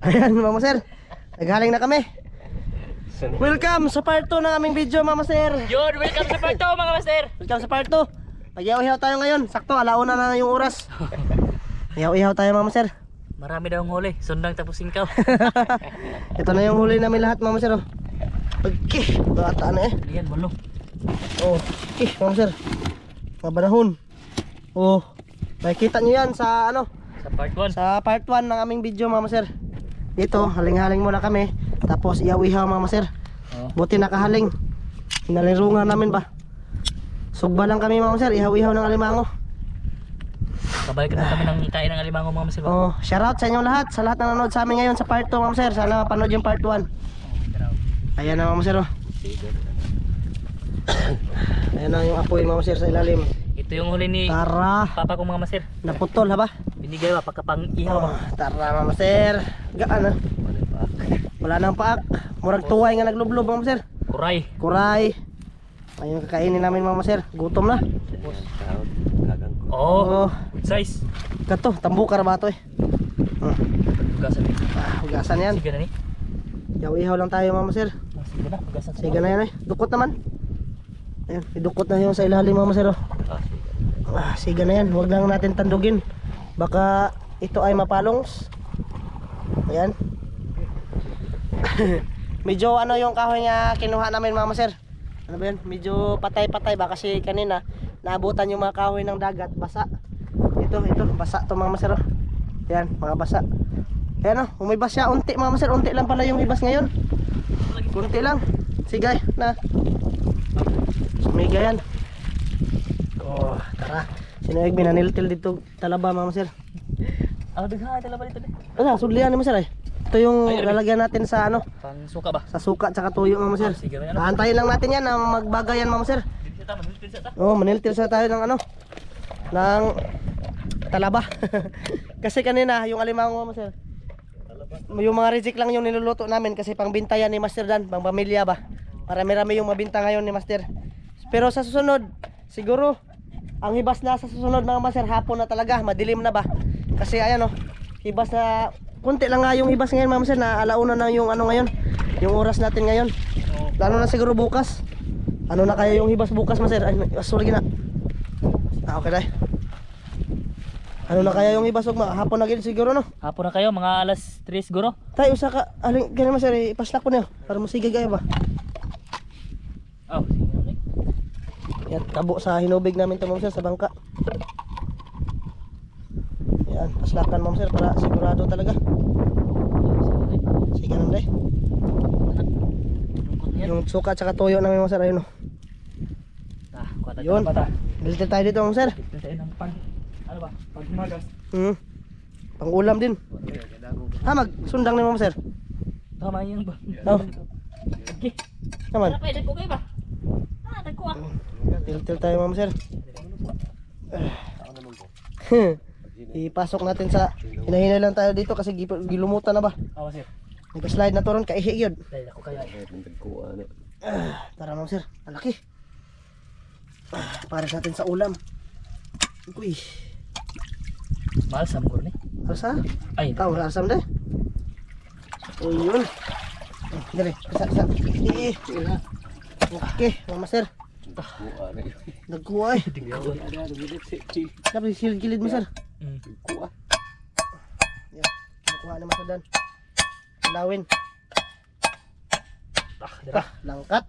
Ayan mga sir, naghaling na kami. Welcome sa part 2 ng aming video mga sir. Yun, welcome sa part 2 mga master. Welcome sa part 2. Mag-ihaw-ihaw tayo ngayon. Sakto, alauna na yung oras. Ihaw-ihaw tayo mga sir. Marami daw ang huli, sundang tapusin ka. Ito na yung huli namin lahat mga sir. Okay, bata na eh. Ayan, malo. Oh, okay mga sir. Mga banahon. Oh, makikita nyo yan sa ano, Sa part 1. sa part 1 ng aming video mga sir. Dito, haling-haling muna kami. Tapos ihaw-ihaw mga sir. Oh. Buti nakahaling. Hinalirungan namin ba. Sugba lang kami mga sir, ihaw-ihaw ng alimango. Kabalik na kami ng kain ng alimango mga master. Oh, shoutout sa inyong lahat, sa lahat na nanonood sa amin ngayon sa part 2 mga sir. Sana mapanood yung part 1. Ayan na mga sir oh. Ayan na yung apoy mga sir sa ilalim. Ito yung huli ni Tara, papa ko mga master. naputol ha ba? Binigay ba pagkapang ihaw ba? Tara mga sir. Gaan na. Wala nang paak. Murag tuway nga naglublob mga sir. Kuray. Kuray. Ayun kakainin namin mga sir. Gutom na. Oh, Oh, good size. kato, tambukar ba ito eh. Hugasan. Hugasan yan. Sige na ni. Ihaw-ihaw lang tayo mga sir. Sige na, hugasan. Sige na yan eh. Dukot naman. Ayan, idukot na yung sa ilalim mga sir oh. Sige na yan. Huwag lang natin tandugin. Baka ito ay mapalongs. Ayan. Medyo ano yung kahoy nga kinuha namin mga sir. Ano ba yan? Medyo patay-patay ba kasi kanina naabutan yung mga kahoy ng dagat, basa. Ito, basa to mga sir. Yan, mga basa. Ayan oh, umibas siya, unti mga sir, unti lang pala yung ibas ngayon. Unti lang. Sige na. Sumiga yan. Oh, tara. Sinuig binaniltil dito talaba mga sir. Ah, daghan tala ba dito ni? Ano, sudlian naman sir eh. Ito yung Ay, lalagyan natin sa ano, Pang suka ba? sa suka tsaka tuyo mga sir. Sige na. Aantayin lang natin yan na magbagayan mga sir. Dito ta, dito ta. Oh, maniltil sa tayo ng ano, ng talaba. Kasi kanina yung alimango mga sir, yung mga reject lang yung niluluto namin kasi pang bintayan ni Master Dan, pang pamilya ba. Marami-rami yung mabinta ngayon ni Master. Pero sa susunod, siguro ang hibas na sa susunod mga Master, hapon na talaga, madilim na ba. Kasi ayan oh, hibas na kunti lang nga yung hibas ngayon mga Master, na alauna na yung ano ngayon, yung oras natin ngayon. Lalo na siguro bukas. Ano na kaya yung hibas bukas Master? Ay, sorry na. Okay na. Ano na kaya yung hibas ugma? Hapon na gid siguro no. Hapon na kayo, mga alas 3 siguro. Tayo usa ka aling ganyan Master, ipaslak po niyo para musige kayo ba. Oh, sige. Yan, tabo sa hinubig namin ito mga sir sa bangka. Yan, paslakan mga sir para sigurado talaga. Sige naman day. Lungkot niya. Yung suka at saka toyo namin mga sir, ayun o. Ah, kuha Yun. tayo bata. Biltin tayo dito mga sir. Dito tayo ng pag ano ba? Pagmagas. Pang ulam din. Magsundang na mga sir. Tama yan ba? Oh, Okay. naman. Ano pa edad ko kayo ba? Ah, edad ko ah. Tiltil tayo mga sir. Ipasok natin sa hinahinay lang tayo dito kasi gilumutan na ba. Awa sir. Nag-slide na to ron, kaihi yun. Dahil ako kaya. Tara mga sir, malaki. Pares natin sa ulam. Uy, Mahal sa mugor ni. asa? Ay, Tahu asam deh. Oh yun. Dali, kasa. Oke, Mama Sir. Nagkuha eh. Tapi silid-gilid mo sir. Yan, kinukuha naman sa dan. Lawin. Langkat.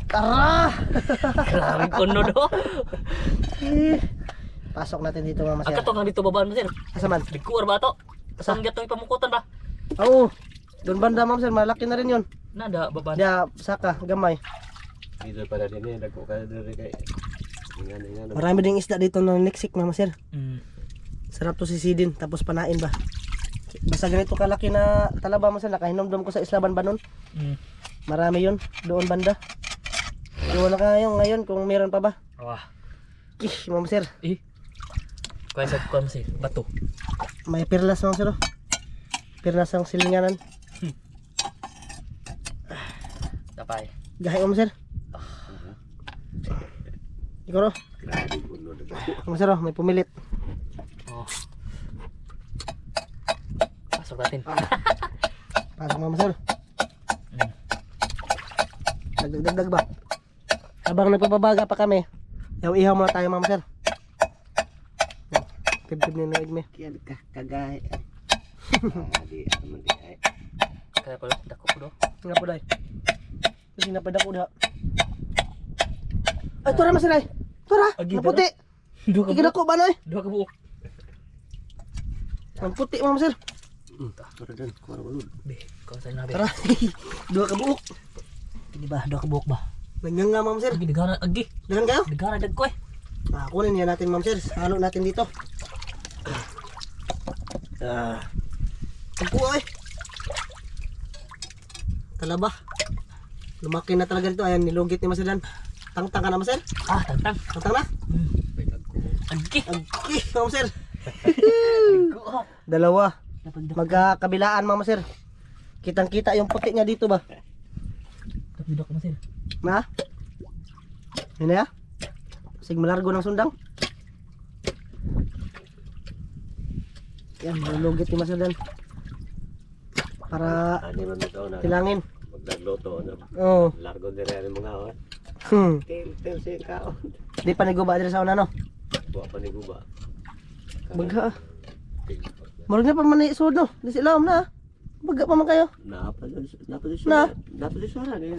Tara! grabe kuno do. Pasok natin dito Mama Sir. Ang katong dito babaan mo sir. Asa man? Dikuar ba to? Asang gatong ipamukutan ba? Oo. Doon banda Ma'am Sir, malaki na rin yun. Nada babaan. Dia saka, gamay. Dito para din eh, dako ka diri kay. Ingan. Marami ding isda dito na neksik Mama Sir. Sarap. Sarap to sisidin, tapos panain ba. Basta ganito kalaki na talaba Ma'am Sir, nakahinomdom ko sa Isla Banbanon. Marami yun, doon banda. Iwan na kayo ngayon kung meron pa ba. Wah. Ma'am Sir, Kaya sa kuan mo sir, bato. may pirlas Ma'am Sir. Oh. Pirlas ang silinganan. Tapay. Gahay Ma'am Sir. Siguro. Ma'am Sir, oh, may pumilit. Oh. Pasok natin. Pasok Mama Sir. Dagdag ba? Habang nagpapabaga pa kami, ihaw muna tayo Mama Sir. Tib-tib na naig me. Kaya kagay. Di aman di ay. Kaya pala, dako ko do. Nga po day. Kasi napadak ko da. Ay, tura Master ay. Tura, Agi, naputi. Dua ka Ikida ko ba na eh? Dua ka buok. Naputi Mama Sir. Para dan, kuwara balud. Be, kau sa nabi. Tara. Dua ka buok. Di ba, dua ka buok ba? Nangyang nga Mama Sir. Agi, dagara, agi. Dahan kayo? Dagara, dag ko eh. Kunin yan natin Ma'am Sir. Halo natin dito. Tampo ay. Talaba. Lumaki na talaga dito. Ayan, nilugit ni Master Dan. Tangtang ka na Master? Ah, tantang. Tangtang na? Agi. Agi, Ma'am Sir. Dagko ha. Dalawa. Dapat dako. Magkakabilaan Ma'am Sir. Kitang kita yung puti niya dito ba? Dapat dako Master. Na? Yun na ya? Sig malargo ng sundang. Yan, nilugit ni Master Dan. Para Ani man ito na. tilangin. Magdagloto na. Oo. Largo dire ani mga awan. Tel si kao. Di pa niguba dito sa una no? Wa pa ni guba. Baga. Marag na pa man iisod no? Di sila na. Baga pa man kayo. Na. Dapat suara ni.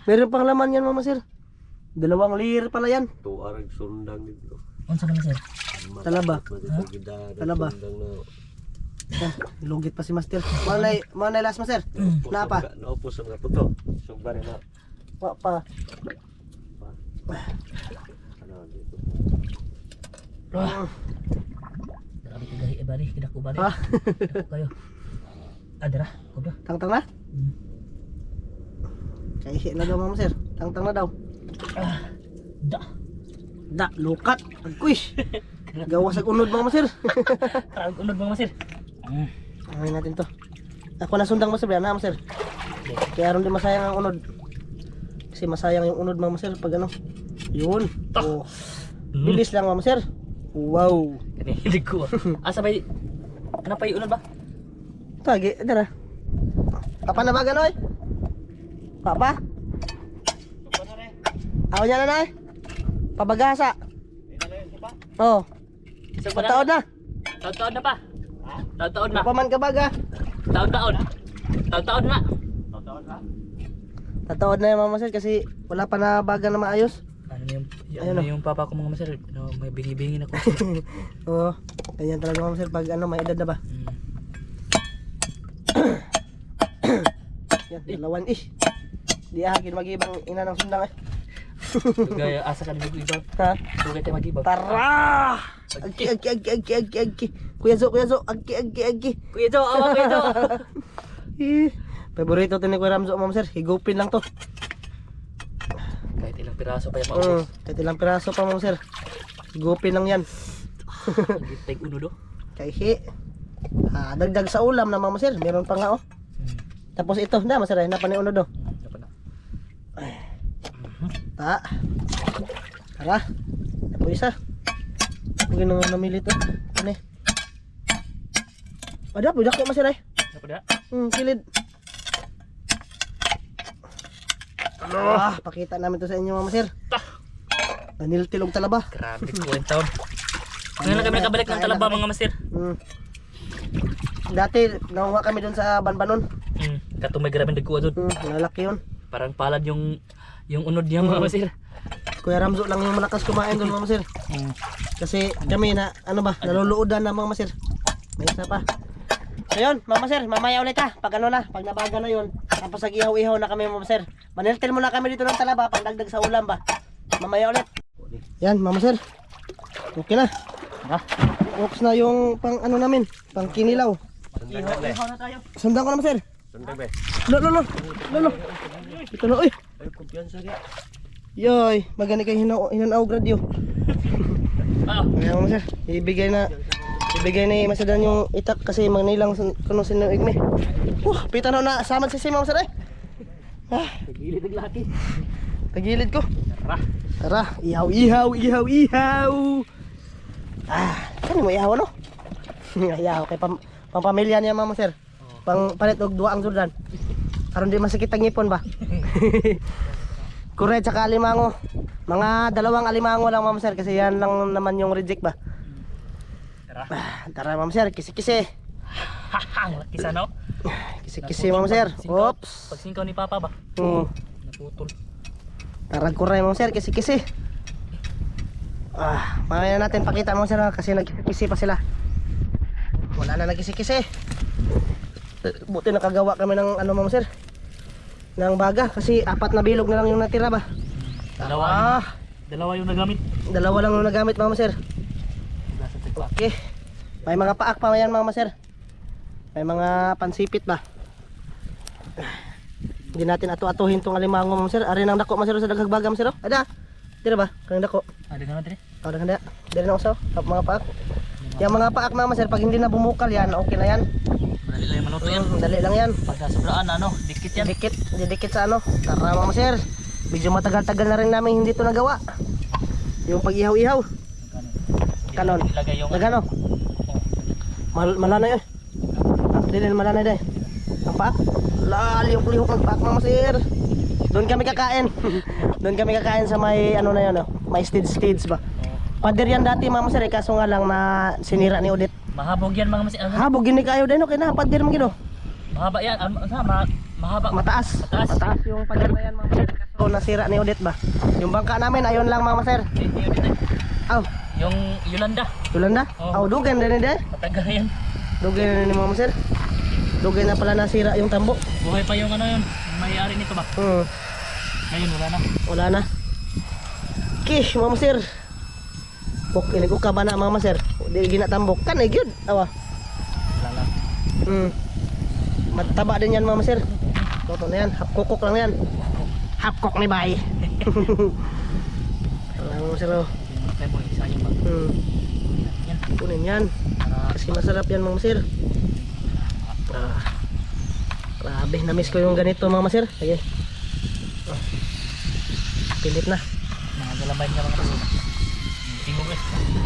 Meron pang laman yan Mama Sir. 2 lir pala yan. Tuarag sundang dito. Unsa man Master? Talaba. Talaba. Sundang na. Yan, nilugit pa si Master. Mana last Master? Napa? Naupo sa mga puto. Sugbari na. Wa pa. Ano dito. Grabe ka gahi bari, kidako bari. Ha? Dako kayo. Adra, kuda. Tangtang na? Kaihi na daw Mama Sir. Tangtang na daw. Da. Da, lukat. Agquish. Gawas ag unod Mama Sir. Karag unod mga Master. Angay natin to. Ako na sundang Master, na Mama Sir. Kaya ron di masayang ang unod. Kasi masayang yung unod Mama Sir pag ano. Yun. Oh. Bilis lang Mama Sir. Wow. Kani hindi ko. Asa ba? Ano pa unod ba? Tagi, dara. Papa na ba ganoy? Papa? Ako niya na na. Pabagasa. Oh. Pataod na. Taon na pa. Taon na. Paman ka baga. Taon. Taon na. Tataod na yung Mama Sir kasi wala pa na baga na maayos. Ano yung papa ko mga Master, no, may bingi-bingi na ko. Oo. Ganyan talaga Mama Sir pag ano may edad na ba. Yan, dalawan Di ahagin mag-ibang ina ng sundang eh. Gaya asa ka nito iba. Ha? Tugay tayo mag-iba. Tara! Agki. Kuya Zo. Agki. Kuya Jo, awa Kuya Jo. Favorito to ni Kuya Ramzo Ma'am Sir. Higupin lang to. Kahit ilang piraso pa yung maubos. Kahit ilang piraso pa Ma'am Sir. Higupin lang yan. Tag uno do. Kaihi. Dagdag sa ulam na Ma'am Sir. Meron pa nga oh. Tapos ito na Ma'am Sir. Napaniuno do. Ta. Tara. Ito isa. Huwag nang namili to. Ano eh. Ada po, dako Ma'am Sir ay. Apa dah? Kilid. Pakita namin to sa inyo Ma'am Sir. Naniltilog talaba. Grabe, 20 taon. Ngayon lang kami nakabalik ng talaba mga Master. Dati, nakuha kami dun sa Banbanon. Katumay grabe nagkuha doon. Lalaki yun. Parang palad yung unod niya mga Master. Kuya Ramzo lang yung malakas kumain dun Ma'am Sir. Kasi kami na, ano ba, naluluodan na Ma'am Sir. May isa pa. So yun, Mama Sir, mamaya ulit ha. Pag ano na, pag nabaga na yun. Tapos nag-ihaw-ihaw na kami Mama Sir. Maniltil muna kami dito ng talaba, pag dagdag sa ulam ba. Mamaya ulit. Yan, Mama Sir. Okay na. Oops na yung pang ano namin, pang kinilaw. Ihaw na tayo. Sundang ko na Mama Sir. Sundang be. Lolo. Ito na, uy. Ay kumpiyansa dia. Yoy, magani kay hinanaw gradyo. Ayan Mama Sir, ibigay ni Masadan yung itak kasi magnilang kuno sinuig mi. Pita na samad si Mama Sir eh. Tagilid ang laki. Tagilid ko. Tara, ihaw. Kani mo ihaw ano? Ihaw kay Pamilya niya mama sir. Pang palit og duwa ang Jordan. Aron di masikit ang ngipon ba. Kure tsaka alimango. Mga 2 alimango lang mama sir kasi yan lang naman yung reject ba. Tara. Tara mama sir, kisi-kisi. Ang laki sa no? Kisi-kisi mama sir. Oops. Pag singkaw ni Papa ba? Naputol. Tara kuray mama sir, kisi-kisi. Mamaya natin pakita mama sir kasi nagkisi pa sila. Wala na nagkisi-kisi. Buti nakagawa kami ng ano mama sir, ng baga kasi 4 na bilog na lang yung natira ba. Dalawa yung nagamit. 2 lang yung nagamit mama sir. Okay. May mga paak pa yan mama sir. May mga pansipit ba. Hindi natin ato-atuhin tong alimango mama sir. Ari nang dako mama sir sa daghag baga mama sir. Ada. Dira ba? Kang dako. Ada naman dire. Ada. Dira na usaw. Mga paak. Yung mga paak mama sir pag hindi na bumukal yan, okay na yan. Dali lang yung maluto yan. Dali lang yan. Pagka sobraan ano, dikit yan. Didikit sa ano. Tara mama sir. Medyo matagal-tagal na rin namin hindi ito nagawa. Yung pag-ihaw-ihaw. Kanon. Ilagay yung Nagano? Malanay eh. Dili malanay dai. Ang paak. Lihok-lihok ng paak mama sir. Doon kami kakain. Doon kami kakain sa may ano na yun, may stage ba. Pader yan dati mama sir, kaso nga lang na sinira ni Odette. mahabog yan mga mas. Habog gini kayo din okay na pader mo gido. Mahaba yan. Mahaba. Mataas yung pader na yan mama sir. Kaso nasira ni Odette ba. Yung bangka namin ayon lang mama sir. Aw, Yung Yolanda. Yolanda? Aw, dugan din din. Matagal yan. Dugan na ni mama sir. Dugan na pala nasira yung tambo. Buhay pa yung ano yun. Yung may-ari nito ba? Ngayon wala na. Wala na. Kih, mama sir. Kok ini ko ka ba na mama sir? Di ginatambok kan eh gyud. Awa. Wala lang. Mataba din yan mama sir. Toto na yan, hapkokok lang yan. Hapkok ni bay. Wala mama sir. Kaya mo isa yung ba? Yan. Kunin yan. Kasi masarap yan mama sir. Grabe, na-miss ko yung ganito mama sir. Sige. Pilit na. Mga galambay nga mga kasi. Tingog eh.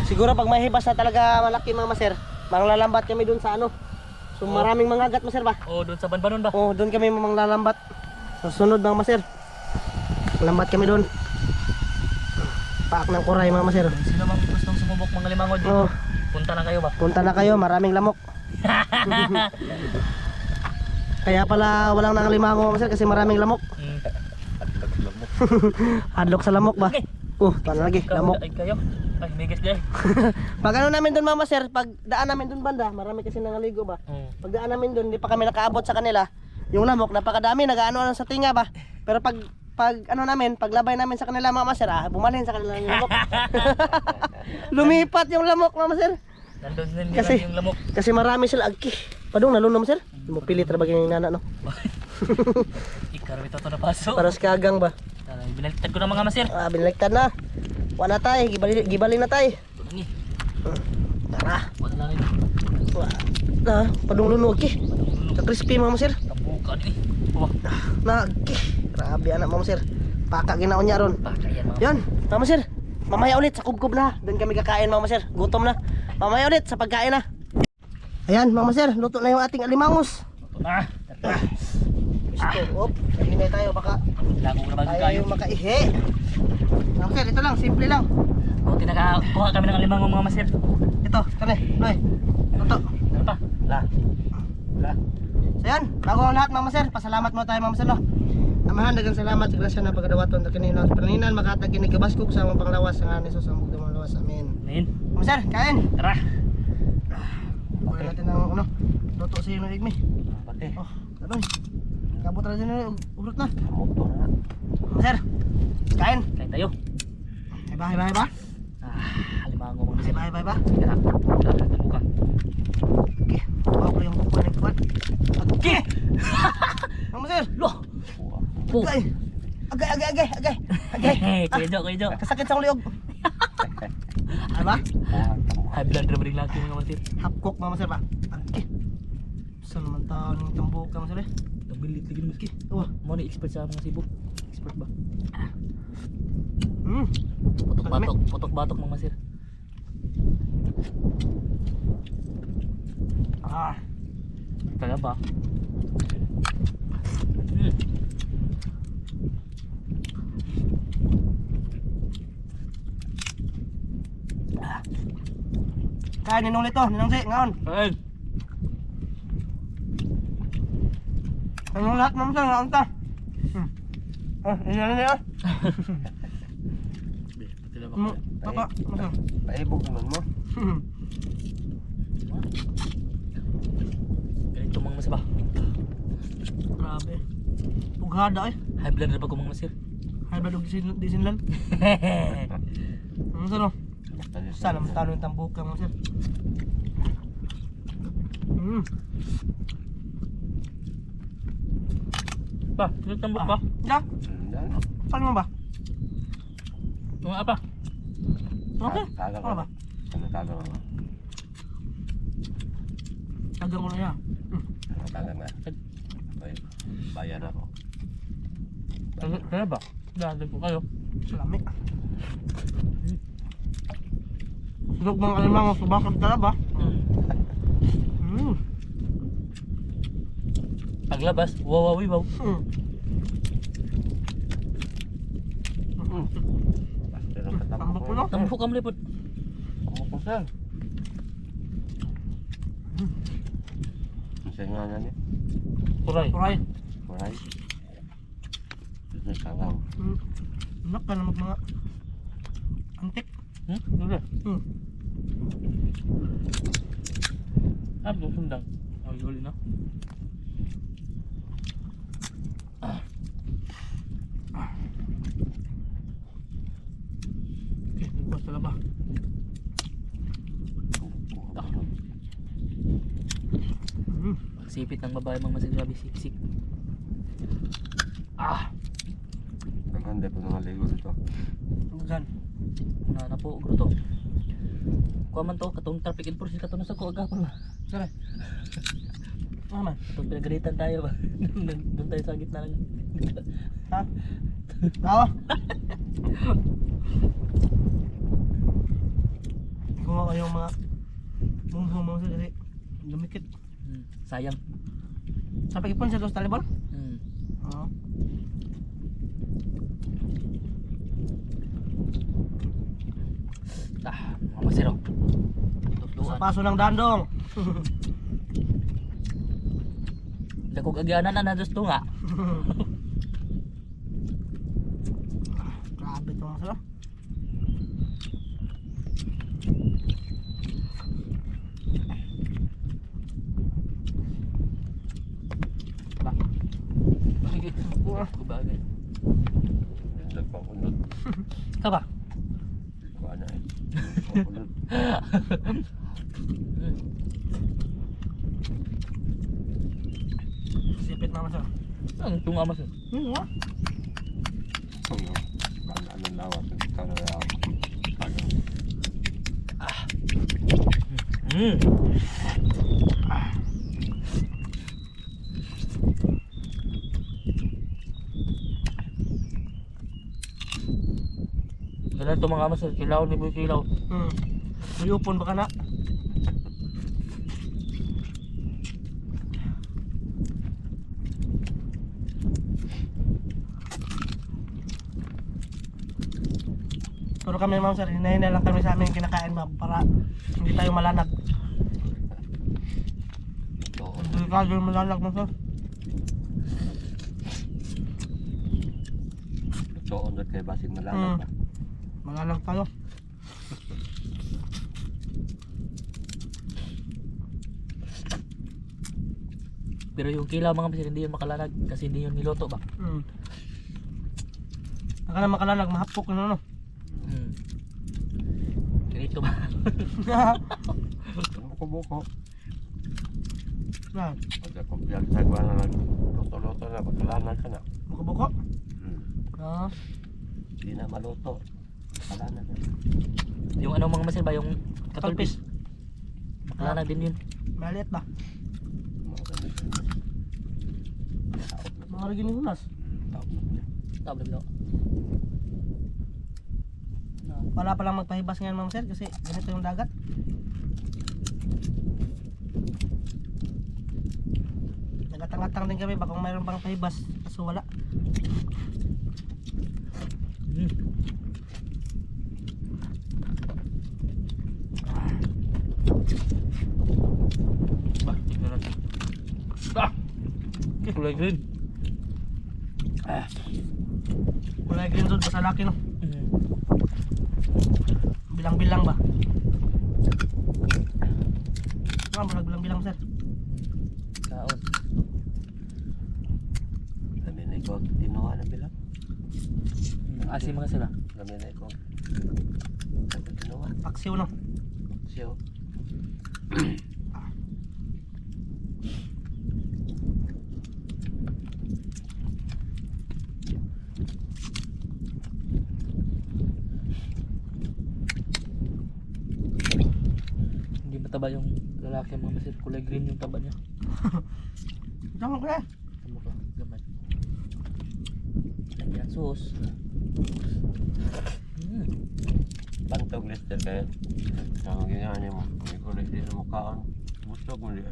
Siguro pag may hibas na talaga malaki mama sir, manglalambat kami dun sa ano. So maraming mga agat mo sir ba? O doon sa banbanon ba? Oh, doon kami manglalambat. Susunod mama sir. Lambat kami doon. Paak ng kuray mama sir. Sino mang gustong sumubok mga limango dito? Oh, Punta na kayo ba? punta na kayo, maraming lamok. Kaya pala walang nangalimango mama sir kasi maraming lamok. Hadlok sa lamok ba? Okay. Paano lagi? Lamok. Ay kayo. Ay migas dyan. Pag ano namin doon mama sir, pag daan namin doon banda, marami kasi nangaligo ba? Pag daan namin doon, hindi pa kami nakaabot sa kanila. Yung lamok, napakadami, nag-ano sa tinga ba? Pero pag ano namin, paglabay namin sa kanila mama sir, bumalhin sa kanila yung lamok. Lumipat yung lamok mama sir. Nandun din Kasi- yung lamok. Kasi marami sila agki. Padung nalunom sir. Mo pilit ra bagay ng nana no. Ikaw ito na paso. Para sa kagang ba? Binaliktad ko ng mga masir. Binaliktad na. Wala tay, gibalin na tay. Tungi. Tara. Wala lang yun. Padung lunog ki. Ka crispy mama sir. Tabuka din eh. Wah. Nagki. Grabe anak mama sir. Paka ginaon niya ron. Pakayan mga. Yon, mama sir. Mamaya ulit sa kubkob na. Doon kami kakain mama sir. Gutom na. Mamaya ulit sa pagkain na. Ayan mama sir, luto na yung ating alimangos. Ito na. Gusto. Op, hinay tayo baka Lago na bago kayo. tayo makaihi. Mama sir, ito lang, simple lang. Buti nakakuha kami ng alimango mga masir. Ito, kani, Noy. Luto. Ano pa? La. So yan, bago ang lahat mama sir, pasalamat mo tayo mama sir no. Amahan, dagang salamat sa grasya na pagkadawaton na kanina. Paninan, makatag kinigabaskog sa mga panglawas ng anis sa mga dumalawas. Amen. Amen. Mama sir, kain. Tara. Okay natin ng ano, luto sa iyo ng igmi. Pati. Oh, ano eh. Kabot na din na, urot na. Motor na. Mama sir, kain. Kain tayo. Bye bye. Alimango mga masir. Bye bye. Tara. Tara. Tabuka. Okay, bawa ko yung kukuha ng kuwan. Okay. Mama sir, Loh. Po. agay. Kuya Jo. Kasakit sa uliog. Ano ba? High blood na rin laki mga masir. Half cook mama sir ba? Okay. Saan naman taon yung tambok mama sir eh? Nabilit lagi naman. Okay. Oh. Mo ni expert sa mga sibo. Expert ba? Putok-batok mga masir. Talaba. Hmm. Kaya ninong nito, ninong si, ngaon. Ay. Anong lahat naman sa ngaon ta? Yan na niya. Talaba. Papa, masang. Paibog naman mo. Ganito mga mas ba? Grabe. Ughada eh. High blood na ba kung mga masir? Hay ba disinlan? Ano sa no? Sana matalo yung tambuka mo sir. Pa, tinatambok ba? Ya, Yan. paano mo ba? Mga apa? Okay. Tagang Ano ba? Tagang mo. Tagang ko na yan. Tagang na. Okay. Bayan ako. Kaya ba? Dahil po kayo. Salami. Sulok mga alimang subakag talaba. Paglabas, wawawiwaw. Basta lang katapos Tambok ko no? Tambok kami lipot. Kamu po sir. Ang nga nga niya. Kuray. Kuray. Kuray. Ito sangaw. Anak ka na mga antik. Dulu. Hmm. Apa sundang? Oh, yuli na. Bukas talaba. Sipit ng babae mga masiglabi siksik. Ang handa po ng ligo dito. Gan. Na po gruto. Kuha man to katong traffic enforcement katong nasa ko agapon ba. Sare. Ano man? Katong pinagalitan tayo ba. Doon tayo sa gitna lang. Ha? Tawa. Kuha ko yung mga mungho sir kasi lumikit. Sayang. Sampai ipon sa dos talibon? Oo. Mga masiro. Sa paso ng dandong. Dagog agyanan na nados to nga. Grabe ito mga sir. Sige. Kubagay. Nagpakunod. Ka ba? Kuha na eh. Nagpakunod. Sipit naman sir. Ang tunga mas. Nga. Anong lawas. Kano lawas. Tagang. Ganun to mga mas. Kilaw ni Boy Kilaw. Mayupon baka na. Pero kami ma'am sir, hinahina lang kami sa aming kinakain ma'am para hindi tayo malanag. Hindi ka yung malanag mo sir. Ito ondot kay basig malanag ba. Malanag tayo. Pero yung kilaw mga mas hindi yun makalanag kasi hindi yun niloto ba. Naka na makalanag, mahapok na no. Ganito ba? Buko-buko. Yan, Pagka kumpiyag sa gwa na luto-luto na. Pagkalanan ka na. buko-buko. Hindi na maluto. Pagkalanan ka. Yung ano mga masil ba yung katulpis? Makalanag din yun. Maliit ba? Mga ganito. Taot na. Mga regini hunas. Taot na niya. Tabla bilo. Wala pa lang magpahibas ngayon ma'am sir kasi ganito yung dagat. Nagatang-atang din kami baka mayroon pang pahibas. Kaso wala. Bah, tingnan natin. Ah! Kulay green. Kulay green doon basta laki no. Bilang-bilang ba? Bilang-bilang sir. Kaon. Kami na ikaw, tinuha na bilang. Asim mga sila. Kami na ikaw. Kami tinuha. Paksiw no. Siyo. Hindi mataba yung lalaki mga masir. Kulay green yung taba niya. Tama ko eh. Tama ka, gamay. Ayan, sus. Pantog lister kayo. Ang ginagawa niya mo. Hindi ko rin din mo kaon. Bustog mo din.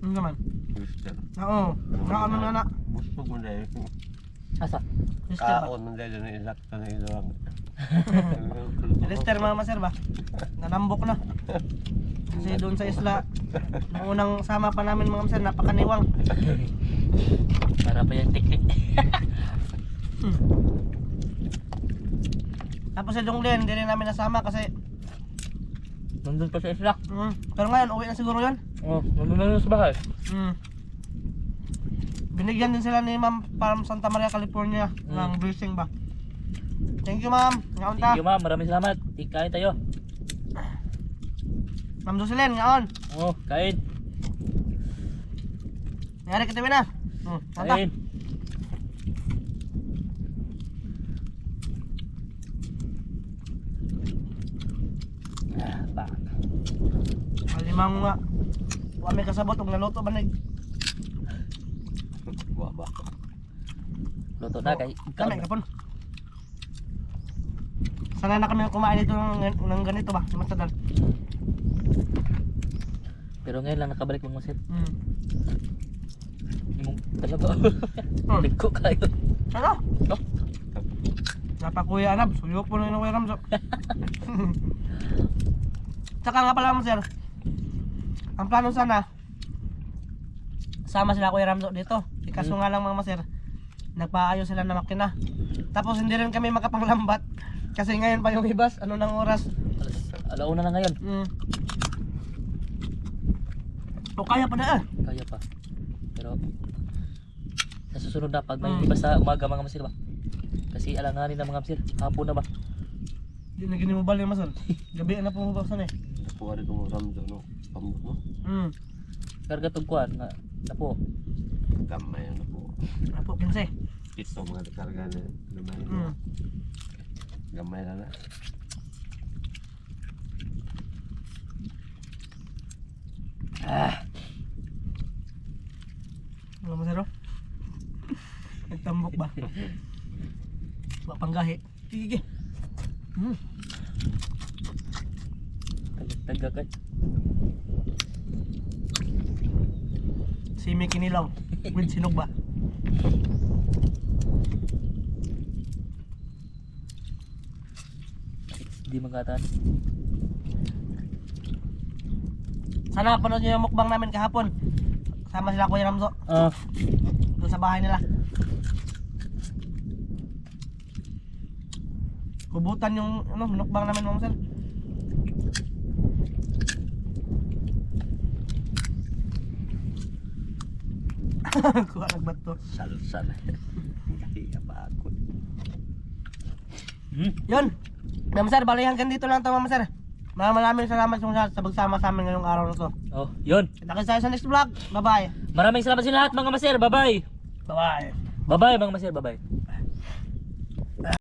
Ano naman? Lister. Oo. Ano na na. Bustog mo din. Asa? Lister ba? Kaon mo din na isakto na ilang. Lister mga maser ba? Nanambok na. Kasi doon sa isla, nung unang sama pa namin mga maser, napakaniwang. Para pa yung teknik. Tapos si Donglin, hindi rin namin nasama kasi Nandun pa sa isla. pero ngayon, uwi na siguro yun. Oh, nandun na sa bahay. Binigyan din sila ni Ma'am Farm Santa Maria, California ng blessing ba. Thank you ma'am. Ngaon ta. Thank you ma'am, maraming salamat. Kain tayo. Ma'am Jocelyn, ngaon. Oh, kain. Nangyari kita na. Ngaon ta. Kain. Bak. Malimang nga. Huwag may kasabot, huwag naluto ba na. Waba. Luto na kay Kami kapon. Sana na kami kumain dito ng ganito ba, sa Masadan. Pero ngayon lang nakabalik mga masit. Imong talaga. Hmm. Liko kayo. Ano? Oh. Napa Kuya Anab, suyo po na yung Kuya Ramso. Tsaka nga pala sir, ang plano sana, sama sila Kuya Ramso dito. Kaso nga lang mga maser, nagpaayos sila na makina. Tapos hindi rin kami makapanglambat. Kasi ngayon pa yung hibas, ano nang oras? Alauna na ngayon. O kaya pa na Kaya pa. Pero sa susunod na pag may iba sa umaga mga masir ba? Kasi alanganin na mga masir. Hapon na ba? Hindi na ginimubal yung masal. Gabi na pumubasan eh. Nakuha rin kong ramdo, no? Pamuk, no? Karga tugkuan na po. Gamay na po. Apo, 15. Ito mga karga na naman. Gamay na na. Ano masero? Nagtambok ba? Wala pang gahi. Sige. Taga kay. Simi kinilaw. With sinog ba? Di magatan. Sana panood nyo yung mukbang namin kahapon. Sama sila Kuya Ramso. Doon sa bahay nila. Kubutan yung mukbang namin mga sir. Kuha nagbato. Salsal. Kaya pa ako. Yun. Ma'am sir, balihan kan dito lang ito ma'am sir. Maraming salamat sa pagsama sa amin ngayong araw na to. Oh, yun. Kita kayo sa next vlog. Bye bye. Maraming salamat sa lahat mga masir. Bye-bye. Bye bye. Bye-bye mga masir. Bye-bye.